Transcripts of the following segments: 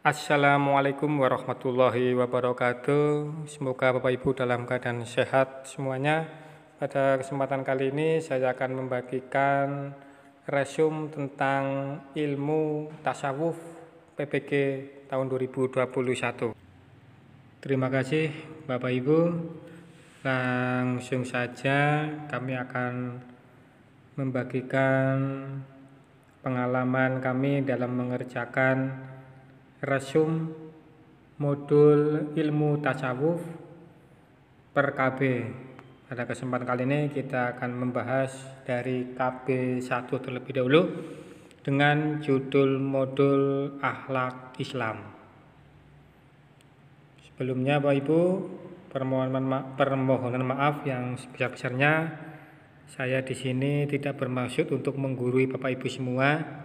Assalamualaikum warahmatullahi wabarakatuh. Semoga Bapak Ibu dalam keadaan sehat semuanya. Pada kesempatan kali ini saya akan membagikan resume tentang ilmu tasawuf PPG tahun 2021. Terima kasih Bapak Ibu. Langsung saja kami akan membagikan pengalaman kami dalam mengerjakan resume modul ilmu tasawuf per KB. Pada kesempatan kali ini kita akan membahas dari KB 1 terlebih dahulu dengan judul modul akhlak Islam. Sebelumnya Bapak Ibu, permohonan maaf yang sebesar-besarnya. Saya di sini tidak bermaksud untuk menggurui Bapak Ibu semua.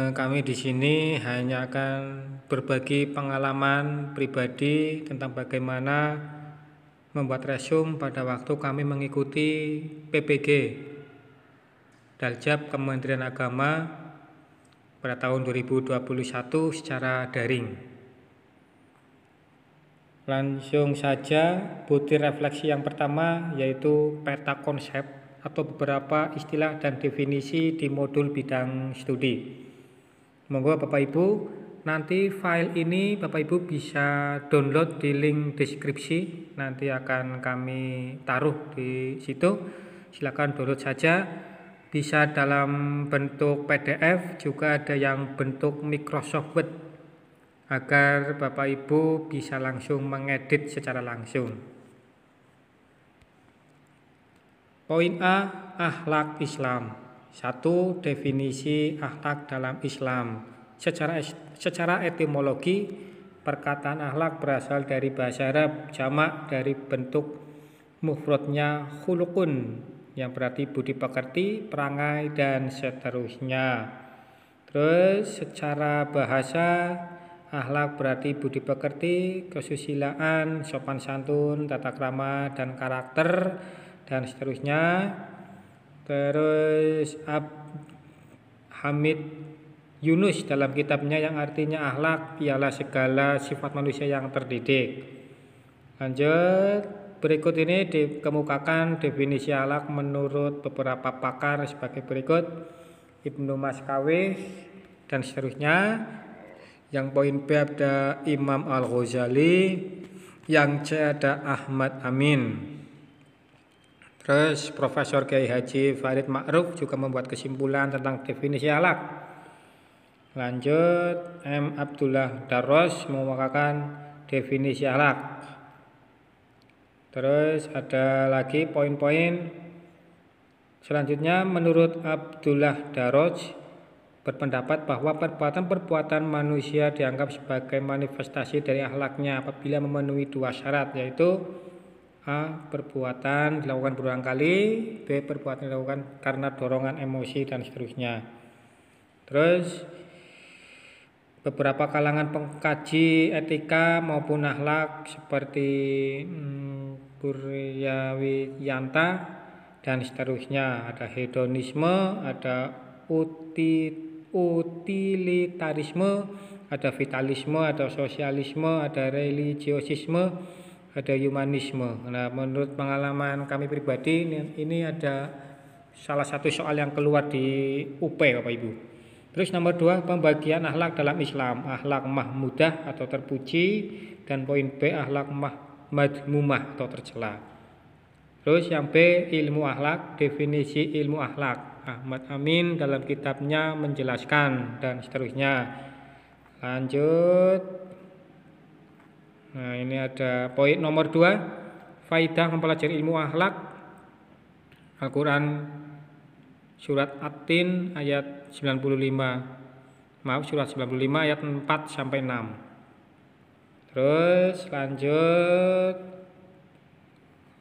Kami di sini hanya akan berbagi pengalaman pribadi tentang bagaimana membuat resume pada waktu kami mengikuti PPG Daljab Kementerian Agama pada tahun 2021 secara daring. Langsung saja butir refleksi yang pertama, yaitu peta konsep atau beberapa istilah dan definisi di modul bidang studi. Monggo Bapak Ibu, nanti file ini Bapak Ibu bisa download di link deskripsi, nanti akan kami taruh di situ. Silakan download saja. Bisa dalam bentuk PDF, juga ada yang bentuk Microsoft Word, agar Bapak Ibu bisa langsung mengedit secara langsung. Poin A, akhlak Islam. 1. Definisi akhlak dalam Islam. Secara etimologi, perkataan akhlak berasal dari bahasa Arab, jamak dari bentuk mufradnya khuluqun, yang berarti budi pekerti, perangai, dan seterusnya. Terus secara bahasa, akhlak berarti budi pekerti, kesusilaan, sopan santun, tata krama, dan karakter, dan seterusnya. Terus Hamid Yunus dalam kitabnya yang artinya akhlak ialah segala sifat manusia yang terdidik. Lanjut, berikut ini dikemukakan definisi akhlak menurut beberapa pakar sebagai berikut: Ibnu Maskawih dan seterusnya. Yang poin B ada Imam Al-Ghazali, yang C ada Ahmad Amin. Terus Profesor Kiai Haji Farid Ma'ruf juga membuat kesimpulan tentang definisi akhlak. Lanjut, M. Abdullah Darros mengemukakan definisi akhlak. Terus ada lagi poin-poin selanjutnya. Menurut Abdullah Darros berpendapat bahwa perbuatan-perbuatan manusia dianggap sebagai manifestasi dari akhlaknya apabila memenuhi dua syarat, yaitu A. Perbuatan dilakukan berulang kali, B. Perbuatan dilakukan karena dorongan emosi, dan seterusnya. Terus beberapa kalangan pengkaji etika maupun akhlak seperti Buryawiyanta dan seterusnya. Ada hedonisme, ada utilitarisme, ada vitalisme, ada sosialisme, ada religiosisme, ada humanisme. Nah, menurut pengalaman kami pribadi, ini ada salah satu soal yang keluar di UP Bapak Ibu. Terus nomor 2, pembagian akhlak dalam Islam. Akhlak mahmudah atau terpuji, dan poin B, akhlak madmumah atau tercela. Terus yang B, ilmu akhlak, definisi ilmu akhlak. Ahmad Amin dalam kitabnya menjelaskan, dan seterusnya. Lanjut. Nah, ini ada poin nomor 2, faidah mempelajari ilmu akhlak. Al-Quran surat At-Tin ayat 95. Surat 95 ayat 4 sampai 6. Terus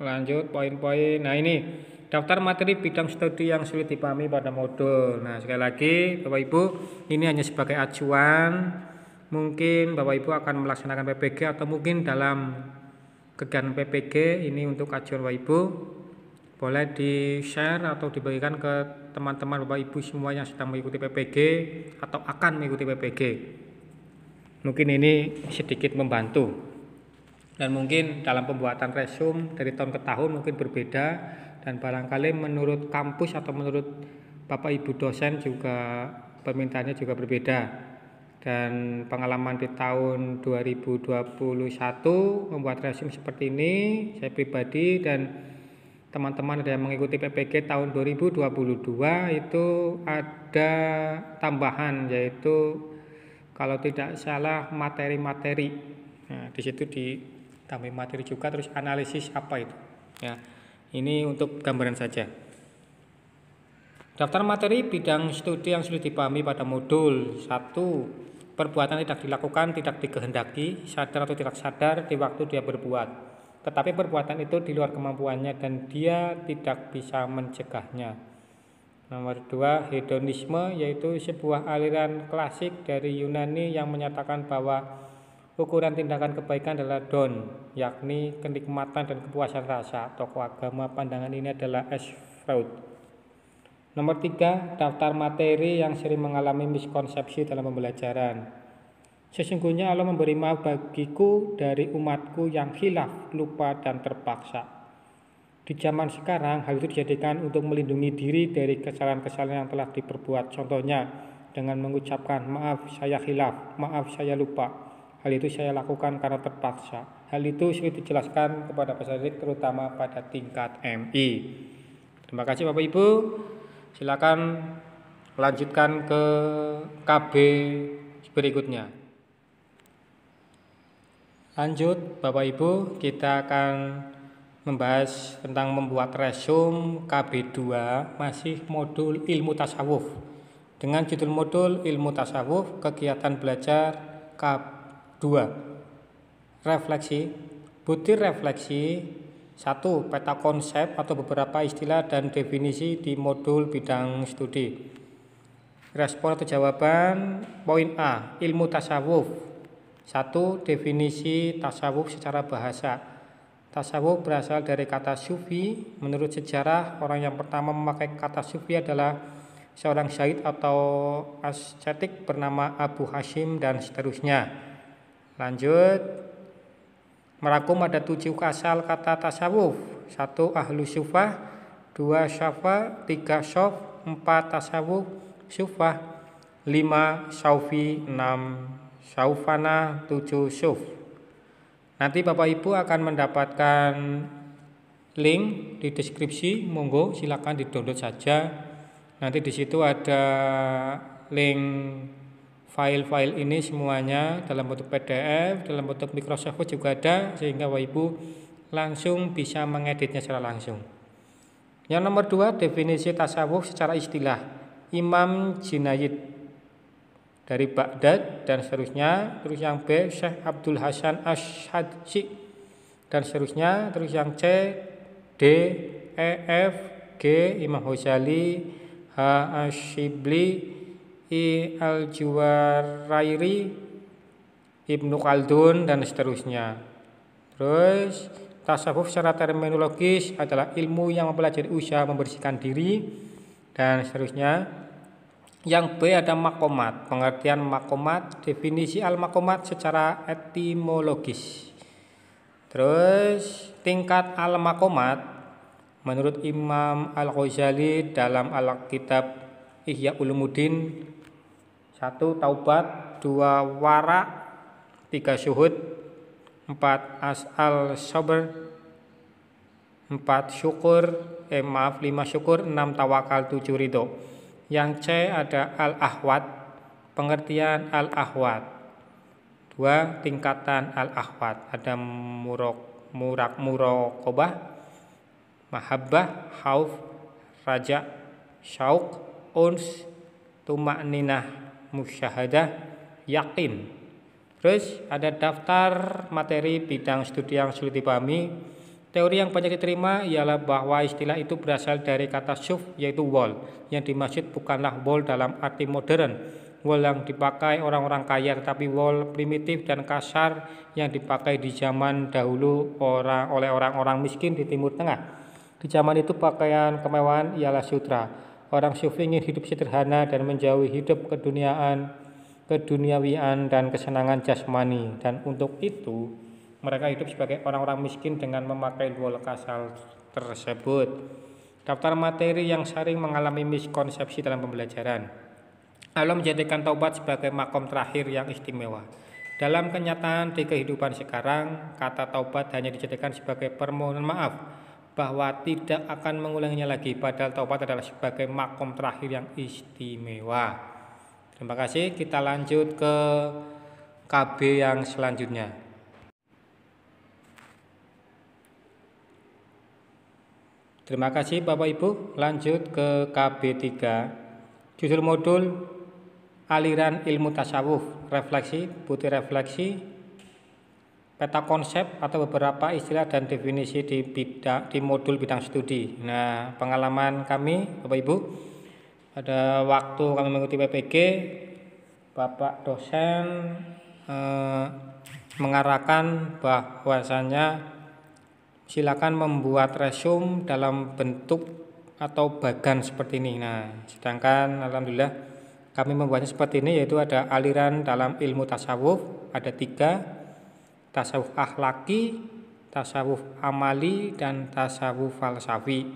lanjut poin-poin. Nah, ini daftar materi bidang studi yang sulit dipahami pada modul. Nah, sekali lagi Bapak Ibu, ini hanya sebagai acuan. Mungkin Bapak Ibu akan melaksanakan PPG atau mungkin dalam kegiatan PPG ini untuk acuan Bapak Ibu. Boleh di-share atau dibagikan ke teman-teman Bapak Ibu semua yang sedang mengikuti PPG atau akan mengikuti PPG. Mungkin ini sedikit membantu. Dan mungkin dalam pembuatan resume dari tahun ke tahun mungkin berbeda, dan barangkali menurut kampus atau menurut Bapak Ibu dosen juga permintaannya juga berbeda. Dan pengalaman di tahun 2021 membuat resume seperti ini saya pribadi dan teman-teman ada yang mengikuti PPG tahun 2022 itu ada tambahan, yaitu kalau tidak salah materi-materi. Nah, di situ ditambah materi juga, terus analisis apa itu. Ya, ini untuk gambaran saja. Daftar materi bidang studi yang sudah dipahami pada modul 1. Perbuatan tidak dilakukan, tidak dikehendaki, sadar atau tidak sadar di waktu dia berbuat. Tetapi perbuatan itu di luar kemampuannya dan dia tidak bisa mencegahnya. Nomor 2, hedonisme, yaitu sebuah aliran klasik dari Yunani yang menyatakan bahwa ukuran tindakan kebaikan adalah don, yakni kenikmatan dan kepuasan rasa. Tokoh agama pandangan ini adalah S. Freud. Nomor 3, daftar materi yang sering mengalami miskonsepsi dalam pembelajaran. Sesungguhnya Allah memberi maaf bagiku dari umatku yang khilaf, lupa, dan terpaksa. Di zaman sekarang, hal itu dijadikan untuk melindungi diri dari kesalahan-kesalahan yang telah diperbuat. Contohnya, dengan mengucapkan, maaf saya khilaf, maaf saya lupa. Hal itu saya lakukan karena terpaksa. Hal itu sulit dijelaskan kepada peserta didik, terutama pada tingkat MI. Terima kasih Bapak Ibu. Silakan lanjutkan ke KB berikutnya. Lanjut Bapak Ibu, kita akan membahas tentang membuat resume KB2 masih modul ilmu tasawuf. Dengan judul modul ilmu tasawuf, kegiatan belajar KB2. Refleksi, butir refleksi 1. Peta konsep atau beberapa istilah dan definisi di modul bidang studi. Respon atau jawaban. Poin A, ilmu tasawuf. 1. Definisi tasawuf secara bahasa. Tasawuf berasal dari kata sufi. Menurut sejarah, orang yang pertama memakai kata sufi adalah seorang syahid atau ascetik bernama Abu Hashim dan seterusnya. Lanjut. Merangkum ada 7 asal kata tasawuf. 1. Ahlu sufah, 2. syafa, 3. sof, 4. tasawuf sufah, 5. saufi, 6. saufana, 7. suf. Nanti Bapak Ibu akan mendapatkan link di deskripsi, monggo silakan di-download saja. Nanti di situ ada link file-file ini semuanya dalam bentuk PDF, dalam bentuk Microsoft Word juga ada, sehingga Bapak Ibu langsung bisa mengeditnya secara langsung. Yang nomor 2, definisi tasawuf secara istilah. Imam Junaid dari Baghdad dan seterusnya. Terus yang B, Syekh Abdul Hasan Ash-Shadzi dan seterusnya. Terus yang C, D, E, F, G, Imam Ghazali, H, Ash-Shibli, I, Al-Juwarairi, Ibnu Khaldun dan seterusnya. Terus tasawuf secara terminologis adalah ilmu yang mempelajari usaha membersihkan diri dan seterusnya. Yang B ada makomat, pengertian makomat, definisi al-makomat secara etimologis. Terus tingkat al-makomat menurut Imam Al-Ghazali dalam Al-Kitab Ihya Ulumuddin. 1. Taubat, 2. wara, 3. syuhud, 4. as'al sabr, 4. syukur, 5. syukur, 6. tawakal, 7. ridho. Yang C ada al-ahwat, pengertian al-ahwat. 2. tingkatan al-ahwat, ada muraqobah, mahabbah, khauf, raja, syauq, uns, tuma'ninah, musyahadah, yakin. Terus ada daftar materi bidang studi yang sulit dipahami. Teori yang banyak diterima ialah bahwa istilah itu berasal dari kata suf, yaitu wall. Yang dimaksud bukanlah wall dalam arti modern, wall yang dipakai orang-orang kaya, tetapi wall primitif dan kasar yang dipakai di zaman dahulu oleh orang-orang miskin di Timur Tengah. Di zaman itu pakaian kemewahan ialah sutra. Orang sufi ingin hidup sederhana dan menjauhi hidup keduniaan. keduniawian dan kesenangan jasmani, dan untuk itu mereka hidup sebagai orang-orang miskin dengan memakai dua asal tersebut. Daftar materi yang sering mengalami miskonsepsi dalam pembelajaran. Allah menjadikan taubat sebagai makom terakhir yang istimewa. Dalam kenyataan di kehidupan sekarang, kata taubat hanya dijadikan sebagai permohonan maaf bahwa tidak akan mengulanginya lagi, padahal taubat adalah sebagai makom terakhir yang istimewa. Terima kasih, kita lanjut ke KB yang selanjutnya. Terima kasih Bapak Ibu, lanjut ke KB 3. Judul modul aliran ilmu tasawuf, refleksi, butir refleksi, peta konsep atau beberapa istilah dan definisi di modul bidang studi. Nah, pengalaman kami Bapak Ibu, pada waktu kami mengikuti PPG, Bapak dosen mengarahkan bahwasanya silakan membuat resume dalam bentuk atau bagan seperti ini. Nah, sedangkan alhamdulillah kami membuatnya seperti ini, yaitu ada aliran dalam ilmu tasawuf, ada 3, tasawuf akhlaki, tasawuf amali, dan tasawuf falsafi.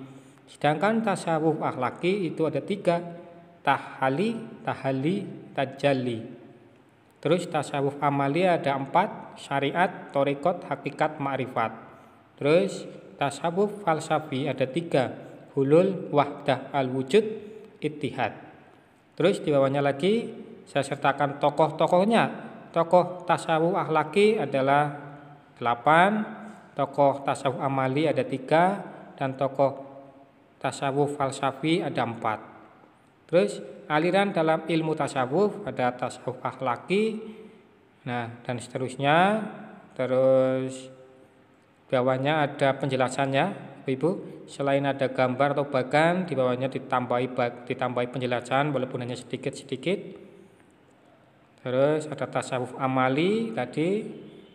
Sedangkan tasawuf akhlaki itu ada 3, tahalli, tajalli. Terus tasawuf amali ada 4, syariat, thariqat, hakikat, ma'rifat. Terus tasawuf falsafi ada 3, hulul, wahdah, al-wujud, ittihad. Terus di bawahnya lagi saya sertakan tokoh-tokohnya. Tokoh tasawuf akhlaki adalah 8, tokoh tasawuf amali ada 3, dan tokoh tasawuf falsafi ada 4. Terus aliran dalam ilmu tasawuf ada tasawuf akhlaki, nah dan seterusnya. Terus bawahnya ada penjelasannya, Ibu. Selain ada gambar atau bagan, di bawahnya ditambahi penjelasan walaupun hanya sedikit-sedikit. Terus ada tasawuf amali tadi,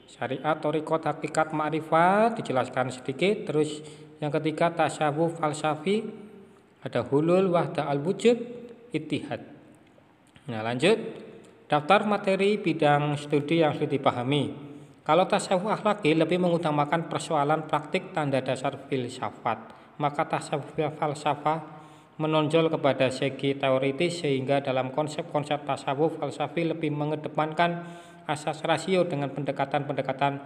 syariat, thariqat, hakikat, ma'rifat dijelaskan sedikit. Terus yang ketiga tasawuf falsafi ada hulul, wahdah, al-wujud, ittihad. Nah, lanjut daftar materi bidang studi yang sudah dipahami. Kalau tasawuf akhlaki lebih mengutamakan persoalan praktik tanda dasar filsafat, maka tasawuf falsafah menonjol kepada segi teoritis, sehingga dalam konsep-konsep tasawuf falsafi lebih mengedepankan asas rasio dengan pendekatan-pendekatan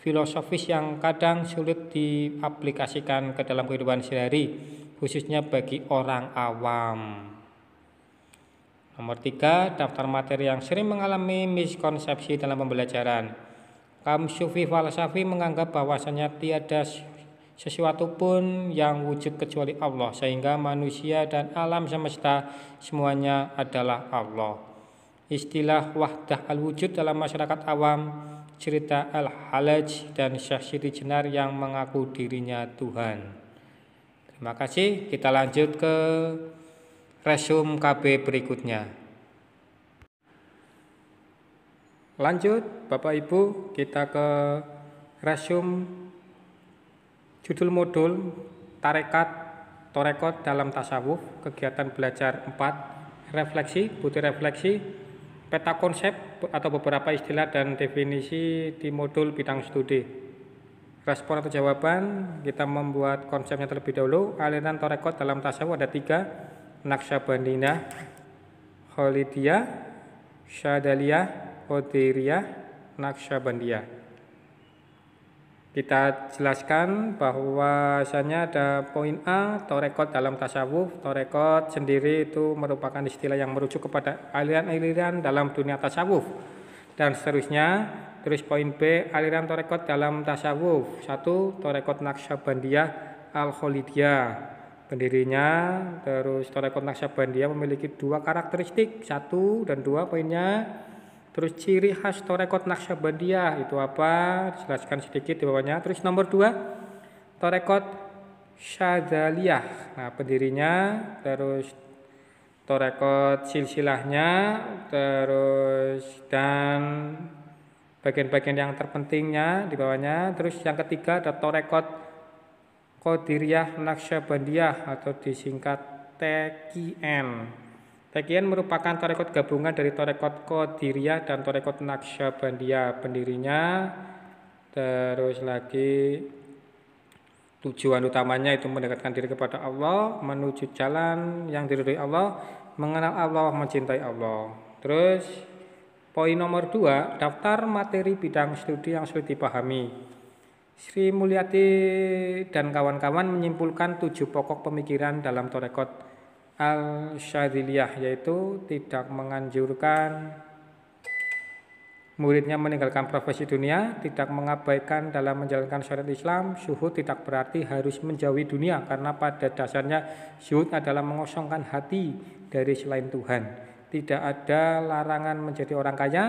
filosofis yang kadang sulit diaplikasikan ke dalam kehidupan sehari, khususnya bagi orang awam. Nomor 3, daftar materi yang sering mengalami miskonsepsi dalam pembelajaran. Kaum sufi falsafi menganggap bahwasanya tiada sesuatu pun yang wujud kecuali Allah, sehingga manusia dan alam semesta semuanya adalah Allah. Istilah wahdah al-wujud dalam masyarakat awam, cerita Al-Halaj dan Syekh Siti Jenar yang mengaku dirinya Tuhan. Terima kasih, kita lanjut ke resume KB berikutnya. Lanjut Bapak Ibu, kita ke resume judul modul Thariqat dalam tasawuf, kegiatan belajar 4, refleksi, butir refleksi, peta konsep atau beberapa istilah dan definisi di modul bidang studi. Respon atau jawaban, kita membuat konsepnya terlebih dahulu. Aliran thariqat dalam tasawuf ada 3, Naqsyabandiyah, Khalidiyah, Syadaliyah, Qadiriyah, Naqsyabandiyah. Kita jelaskan bahwasanya ada poin A, thariqat dalam tasawuf. Thariqat sendiri itu merupakan istilah yang merujuk kepada aliran-aliran dalam dunia tasawuf dan seterusnya. Terus poin B, aliran thariqat dalam tasawuf. 1, thariqat Naqsyabandiyah al-Khalidiyah. Pendirinya, terus thariqat Naqsyabandiyah memiliki 2 karakteristik, 1 dan 2 poinnya. Terus ciri khas thariqat Naqsyabandiyah itu apa? Dijelaskan sedikit di bawahnya. Terus nomor 2, thariqat Syadzaliyah. Nah, pendirinya, terus thariqat silsilahnya, terus dan bagian-bagian yang terpentingnya di bawahnya. Terus yang ketiga ada thariqat Qadiriyah Naqsyabandiyah atau disingkat TQN. Taqiyyan merupakan tarekat gabungan dari tarekat Qadiriyah dan tarekat Naqsyabandiyah. Pendirinya terus lagi tujuan utamanya itu mendekatkan diri kepada Allah, menuju jalan yang diridhoi Allah, mengenal Allah, mencintai Allah. Terus poin nomor 2, daftar materi bidang studi yang sulit dipahami. Sri Mulyati dan kawan-kawan menyimpulkan 7 pokok pemikiran dalam tarekat Al-Syadziliyah, yaitu tidak menganjurkan muridnya meninggalkan profesi dunia, tidak mengabaikan dalam menjalankan syariat Islam. Syuhud tidak berarti harus menjauhi dunia, karena pada dasarnya syuhud adalah mengosongkan hati dari selain Tuhan. Tidak ada larangan menjadi orang kaya.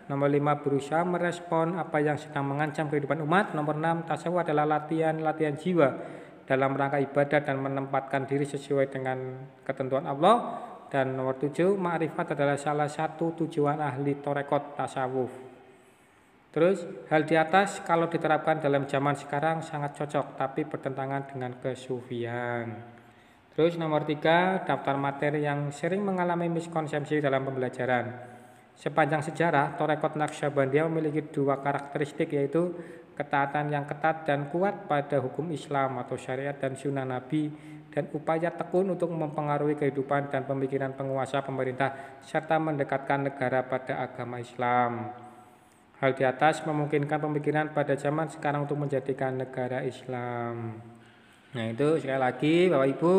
Nomor 5, berusaha merespon apa yang sedang mengancam kehidupan umat. Nomor 6, tasawuf adalah latihan jiwa dalam rangka ibadah dan menempatkan diri sesuai dengan ketentuan Allah. Dan nomor 7, ma'rifat adalah salah satu tujuan ahli tarekat tasawuf. Terus hal di atas kalau diterapkan dalam zaman sekarang sangat cocok, tapi bertentangan dengan kesufian. Terus nomor 3, daftar materi yang sering mengalami miskonsepsi dalam pembelajaran. Sepanjang sejarah, tarekat Naqsyabandiyah memiliki 2 karakteristik, yaitu ketaatan yang ketat dan kuat pada hukum Islam atau syariat dan sunnah Nabi, dan upaya tekun untuk mempengaruhi kehidupan dan pemikiran penguasa pemerintah, serta mendekatkan negara pada agama Islam. Hal di atas memungkinkan pemikiran pada zaman sekarang untuk menjadikan negara Islam. Nah itu sekali lagi Bapak Ibu,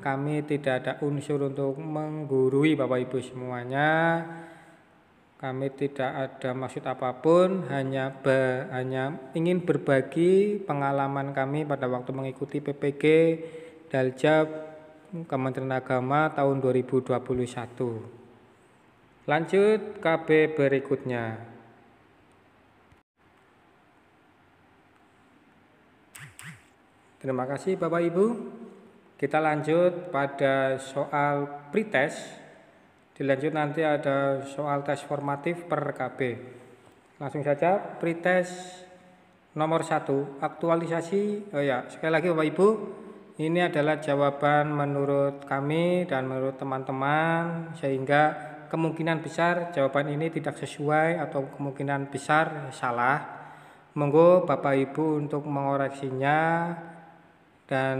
kami tidak ada unsur untuk menggurui Bapak Ibu semuanya. Kami tidak ada maksud apapun, hanya ingin berbagi pengalaman kami pada waktu mengikuti PPG Daljab Kementerian Agama tahun 2021. Lanjut KB berikutnya. Terima kasih Bapak Ibu. Kita lanjut pada soal pretest. Dilanjut nanti ada soal tes formatif per KB. Langsung saja pretest nomor 1, aktualisasi. Sekali lagi Bapak Ibu, ini adalah jawaban menurut kami dan menurut teman-teman, sehingga kemungkinan besar jawaban ini tidak sesuai atau kemungkinan besar salah. Monggo Bapak Ibu untuk mengoreksinya dan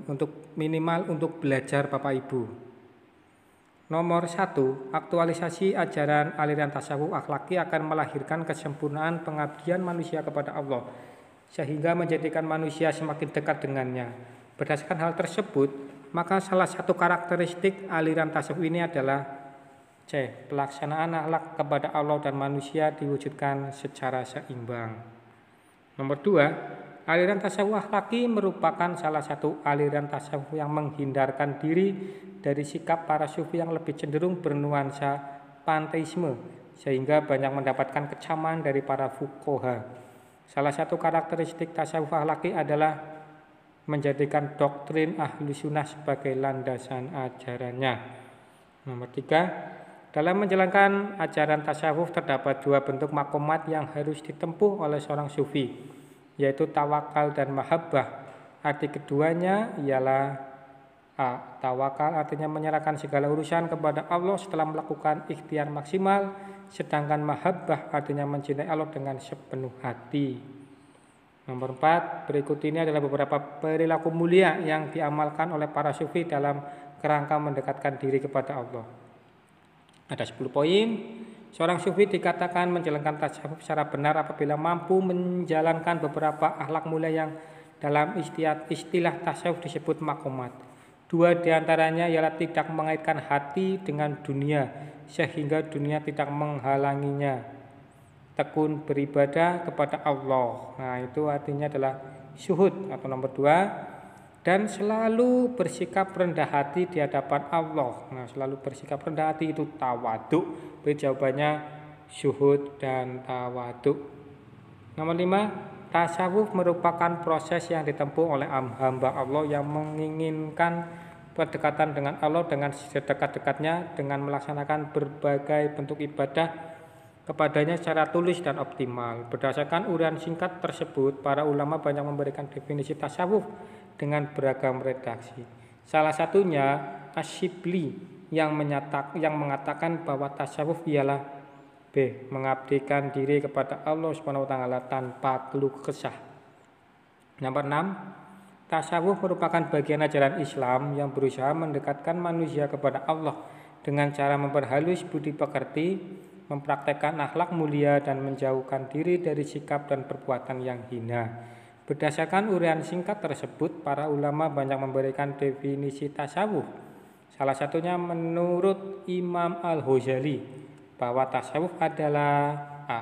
untuk minimal untuk belajar Bapak Ibu. Nomor 1, aktualisasi ajaran aliran tasawuf akhlaki akan melahirkan kesempurnaan pengabdian manusia kepada Allah, sehingga menjadikan manusia semakin dekat dengannya. Berdasarkan hal tersebut, maka salah satu karakteristik aliran tasawuf ini adalah C. Pelaksanaan akhlak kepada Allah dan manusia diwujudkan secara seimbang. Nomor 2, aliran tasawuf akhlaki merupakan salah satu aliran tasawuf yang menghindarkan diri dari sikap para sufi yang lebih cenderung bernuansa panteisme, sehingga banyak mendapatkan kecaman dari para fuqaha. Salah satu karakteristik tasawuf akhlaki adalah menjadikan doktrin ahlu sunnah sebagai landasan ajarannya. Nomor 3, dalam menjalankan ajaran tasawuf terdapat 2 bentuk makomat yang harus ditempuh oleh seorang sufi, yaitu tawakal dan mahabbah. Arti keduanya ialah A. Tawakal artinya menyerahkan segala urusan kepada Allah setelah melakukan ikhtiar maksimal, sedangkan mahabbah artinya mencintai Allah dengan sepenuh hati. Nomor 4, berikut ini adalah beberapa perilaku mulia yang diamalkan oleh para sufi dalam kerangka mendekatkan diri kepada Allah. Ada 10 poin. Seorang sufi dikatakan menjalankan tasawuf secara benar apabila mampu menjalankan beberapa akhlak mulia yang dalam istilah tasawuf disebut makomat. 2 diantaranya ialah tidak mengaitkan hati dengan dunia, sehingga dunia tidak menghalanginya. Tekun beribadah kepada Allah. Nah itu artinya adalah syuhud atau nomor 2. Dan selalu bersikap rendah hati di hadapan Allah. Nah selalu bersikap rendah hati itu tawaduk. Jawabannya syuhud dan tawaduk. Nomor 5, tasawuf merupakan proses yang ditempuh oleh hamba Allah yang menginginkan berdekatan dengan Allah dengan sedekat-dekatnya dengan melaksanakan berbagai bentuk ibadah kepadanya secara tulus dan optimal. Berdasarkan uraian singkat tersebut, para ulama banyak memberikan definisi tasawuf dengan beragam redaksi. Salah satunya Asyibli yang mengatakan bahwa tasawuf ialah B. Mengabdikan diri kepada Allah Subhanahu wa taala tanpa keluh kesah. Nomor 6. Tasawuf merupakan bagian ajaran Islam yang berusaha mendekatkan manusia kepada Allah dengan cara memperhalus budi pekerti, mempraktekkan akhlak mulia dan menjauhkan diri dari sikap dan perbuatan yang hina. Berdasarkan uraian singkat tersebut, para ulama banyak memberikan definisi tasawuf. Salah satunya menurut Imam Al-Ghazali bahwa tasawuf adalah A.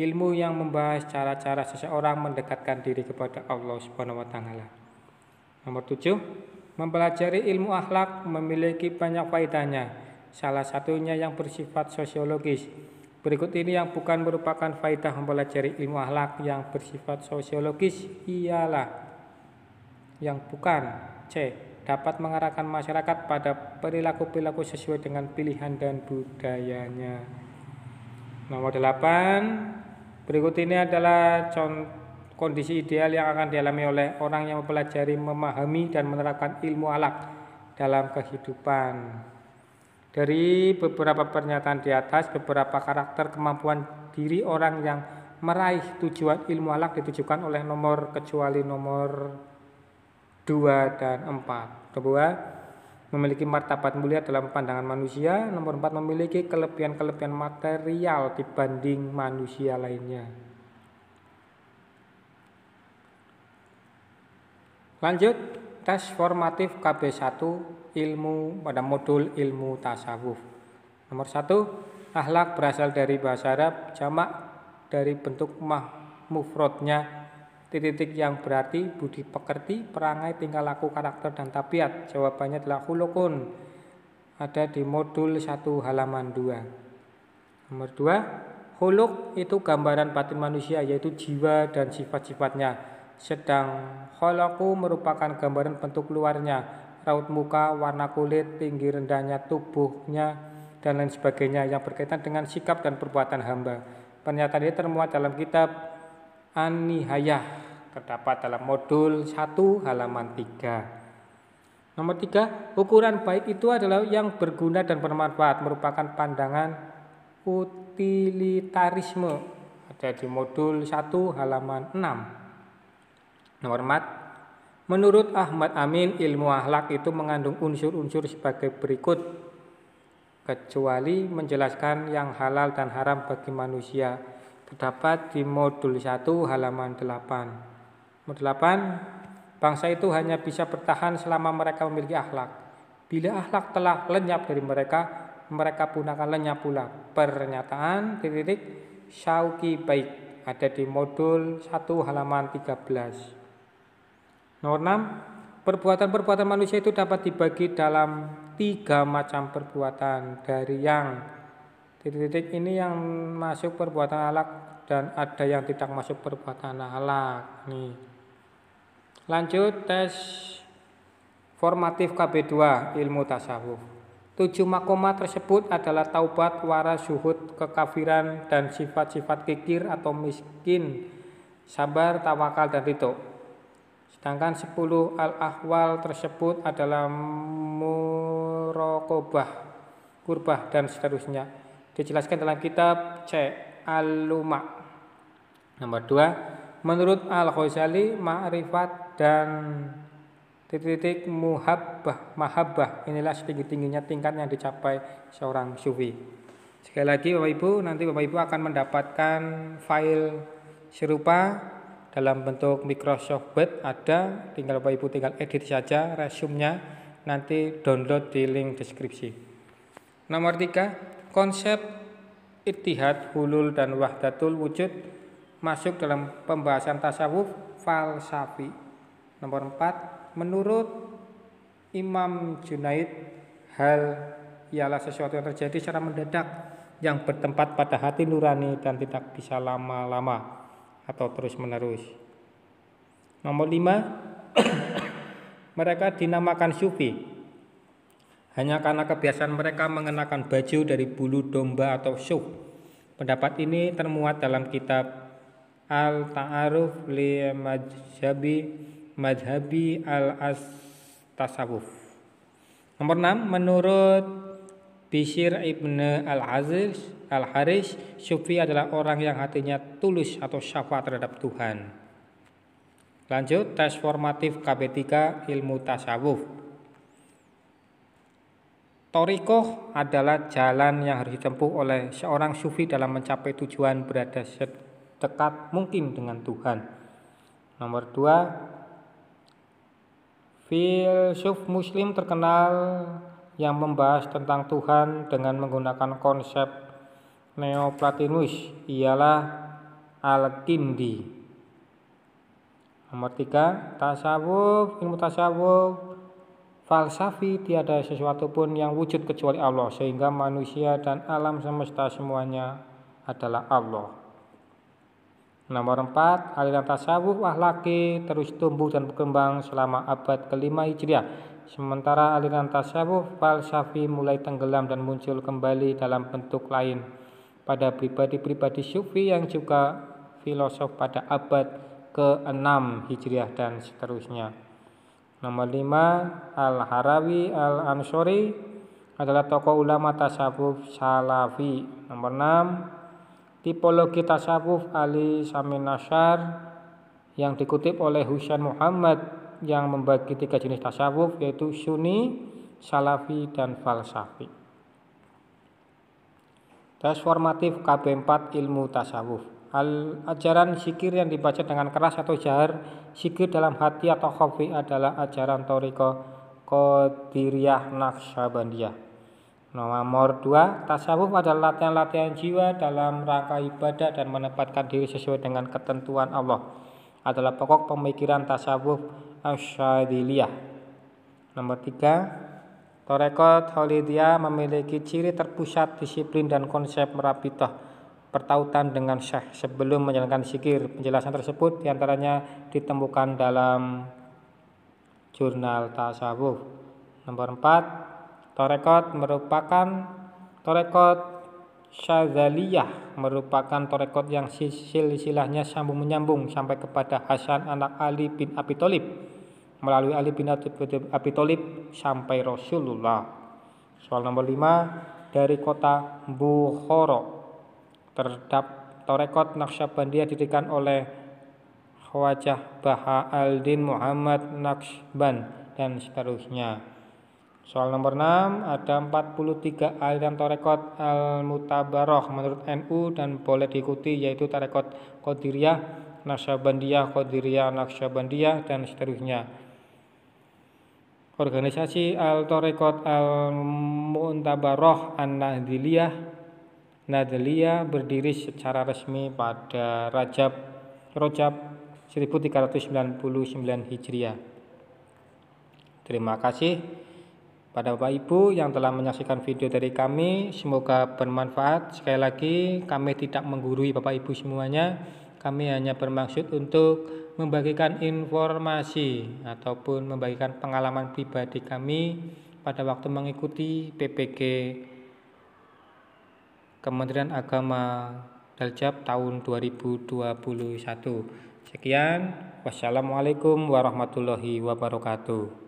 Ilmu yang membahas cara-cara seseorang mendekatkan diri kepada Allah Subhanahu wa taala. Nomor 7. Mempelajari ilmu akhlak memiliki banyak faedahnya. Salah satunya yang bersifat sosiologis. Berikut ini yang bukan merupakan faedah mempelajari ilmu akhlak yang bersifat sosiologis ialah yang bukan. C. Dapat mengarahkan masyarakat pada perilaku-perilaku sesuai dengan pilihan dan budayanya. Nomor 8. Berikut ini adalah kondisi ideal yang akan dialami oleh orang yang mempelajari, memahami, dan menerapkan ilmu akhlak dalam kehidupan. Dari beberapa pernyataan di atas, beberapa karakter kemampuan diri orang yang meraih tujuan ilmu akhlak ditujukan oleh nomor kecuali nomor 2 dan 4. Kedua, memiliki martabat mulia dalam pandangan manusia. Nomor 4, memiliki kelebihan-kelebihan material dibanding manusia lainnya. Lanjut, tes formatif KB1 ilmu pada modul ilmu tasawuf. Nomor 1, akhlak berasal dari bahasa Arab, jamak dari bentuk mufrodnya, titik yang berarti budi pekerti, perangai, tingkah laku, karakter, dan tabiat. Jawabannya adalah khulukun. Ada di modul 1 halaman 2. Nomor 2, khuluk itu gambaran batin manusia, yaitu jiwa dan sifat-sifatnya. Sedang kholaku merupakan gambaran bentuk luarnya, raut muka, warna kulit, tinggi rendahnya tubuhnya, dan lain sebagainya yang berkaitan dengan sikap dan perbuatan hamba. Pernyataan ini termuat dalam kitab An-Nihayah, terdapat dalam modul 1 halaman 3. Nomor 3, ukuran baik itu adalah yang berguna dan bermanfaat, merupakan pandangan utilitarisme. Ada di modul 1 halaman 6. Nomor 4, menurut Ahmad Amin, ilmu akhlak itu mengandung unsur-unsur sebagai berikut, kecuali menjelaskan yang halal dan haram bagi manusia. Terdapat di modul 1 halaman 8. Modul 8, bangsa itu hanya bisa bertahan selama mereka memiliki akhlak. Bila akhlak telah lenyap dari mereka, mereka pun akan lenyap pula. Pernyataan Syauqi baik, ada di modul 1 halaman 13. Nomor 6, perbuatan-perbuatan manusia itu dapat dibagi dalam 3 macam perbuatan. Dari yang ini yang masuk perbuatan akhlak dan ada yang tidak masuk perbuatan akhlak. Nih. Lanjut tes formatif KB2 ilmu tasawuf. 7 makoma tersebut adalah taubat, waras, zuhud, kekafiran, dan sifat-sifat kikir atau miskin, sabar, tawakal, dan ridho. Sedangkan 10 al-ahwal tersebut adalah muraqabah, kurbah, dan seterusnya. Dijelaskan dalam kitab C. Al-Luma. Nomor 2, menurut Al-Ghazali, ma'rifat dan mahabbah inilah setinggi-tingginya tingkat yang dicapai seorang sufi. Sekali lagi Bapak Ibu, nanti Bapak Ibu akan mendapatkan file serupa dalam bentuk Microsoft Word, ada, tinggal Bapak Ibu tinggal edit saja resume-nya, nanti download di link deskripsi. Nomor 3, konsep ittihad, hulul, dan wahdatul wujud masuk dalam pembahasan tasawuf falsafi. Nomor 4, menurut Imam Junaid, hal ialah sesuatu yang terjadi secara mendadak yang bertempat pada hati nurani dan tidak bisa lama-lama atau terus-menerus. Nomor 5, mereka dinamakan sufi hanya karena kebiasaan mereka mengenakan baju dari bulu domba atau syuh. Pendapat ini termuat dalam kitab Al-Ta'aruf li Madhabi al-Tasawuf. Nomor 6, menurut Bishr ibn al-Haris, Sufi adalah orang yang hatinya tulus atau syafa terhadap Tuhan. Lanjut, tes formatif KB3 ilmu tasawuf. Thariqah adalah jalan yang harus ditempuh oleh seorang sufi dalam mencapai tujuan berada sedekat mungkin dengan Tuhan. Nomor 2, filsuf muslim terkenal yang membahas tentang Tuhan dengan menggunakan konsep Neoplatonus ialah Al-Kindi. Nomor 3, tasawuf, ilmu tasawuf falsafi, tiada sesuatu pun yang wujud kecuali Allah, sehingga manusia dan alam semesta semuanya adalah Allah. Nomor 4, aliran tasawuf akhlaki terus tumbuh dan berkembang selama abad ke-5 Hijriah. Sementara aliran tasawuf falsafi mulai tenggelam dan muncul kembali dalam bentuk lain pada pribadi-pribadi sufi yang juga filosof pada abad ke-6 Hijriah dan seterusnya. Nomor 5, Al-Harawi Al-Ansori adalah tokoh ulama tasawuf salafi. Nomor 6, tipologi tasawuf Ali Samin Nasyar yang dikutip oleh Husain Muhammad yang membagi 3 jenis tasawuf, yaitu Sunni, Salafi, dan Falsafi. Tes formatif KB4 ilmu tasawuf. Ajaran zikir yang dibaca dengan keras atau jahar, zikir dalam hati atau khafi adalah ajaran Thariqah Qadiriyah Naqsyabandiyah. Nomor 2, tasawuf adalah latihan-latihan jiwa dalam rangka ibadah dan menempatkan diri sesuai dengan ketentuan Allah. Adalah pokok pemikiran tasawuf Asyadiliyah. Nomor 3, Thariqah Khalidiyah memiliki ciri terpusat, disiplin, dan konsep merabitah pertautan dengan syekh sebelum menjalankan zikir. Penjelasan tersebut diantaranya ditemukan dalam jurnal tasawuf. Nomor 4, Thariqah Syadzaliyah merupakan thariqah yang silsilahnya sambung menyambung sampai kepada Hasan anak Ali bin Abi Thalib, melalui Ali bin Abi Thalib sampai Rasulullah. Soal nomor 5, dari kota Bukhara terdapat thariqah Naqsyabandiyah didirikan oleh Khawajah Baha'aldin Muhammad Naqsyband dan seterusnya. Soal nomor 6, ada 43 aliran thariqah al-mutabaroh menurut NU dan boleh diikuti, yaitu thariqah Qadiriyah, Naqsyabandiyah, Qadiriyah, Naqsyabandiyah, dan seterusnya. Organisasi al-thariqah al-mutabaroh an-Nahdliyah berdiri secara resmi pada Rajab 1399 Hijriah. Terima kasih pada Bapak Ibu yang telah menyaksikan video dari kami, semoga bermanfaat. Sekali lagi, kami tidak menggurui Bapak Ibu semuanya. Kami hanya bermaksud untuk membagikan informasi ataupun membagikan pengalaman pribadi kami pada waktu mengikuti PPG Kementerian Agama Daljab tahun 2021. Sekian, wassalamualaikum warahmatullahi wabarakatuh.